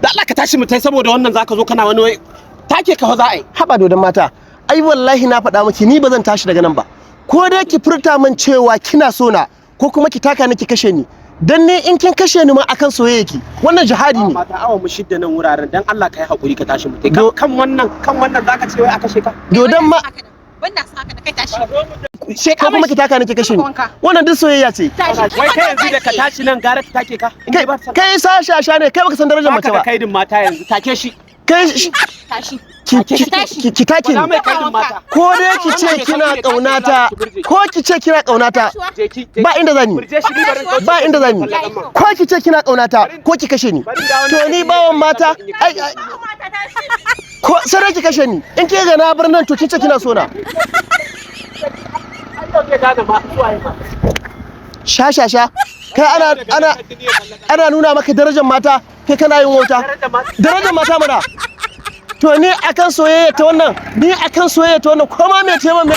Da Allah ka tashi mu tai saboda wannan zaka zo kana wani take ka za a yi. Haba dodon mata, ai wallahi na faɗa miki ni ba zan tashi daga nan ba. Ko dai ki furta min cewa kina so na ko kuma ki taka ni ki kashe ni. Dan ne in kin kashe ni ma akan soyayya ki. Wannan jihadi ne. Mata awa mu shidda nan wuraren dan Allah kai hakuri ka tashi mu tai. Kan wannan zaka ce wai a kashe ka. Dodon ma Banda sa haka da kai tashi. ko kuma ki taka ni ki kashe ni. Wannan duk soyayya ce. Wai kai yanzu da ka tashi nan gara ka take ka. Kai sha ne kai baka san darajar mace ba. Kai din mata yanzu take shi. Kai Tashi. ki take ni. Ko dai ki ce kina kaunata ko ki ce kina kaunata ba inda zani ba inda zani ko ki ce kina kaunata ko ki kashe ni to ni bawan mata ai ko sai ki kashe ni in ke ga na bar nan to kin ce kina so na sha kai ana nuna maka darajar mata kai kana yin wauta darajar mata mana to ni akan soyayya ta wannan ko ma me ce man me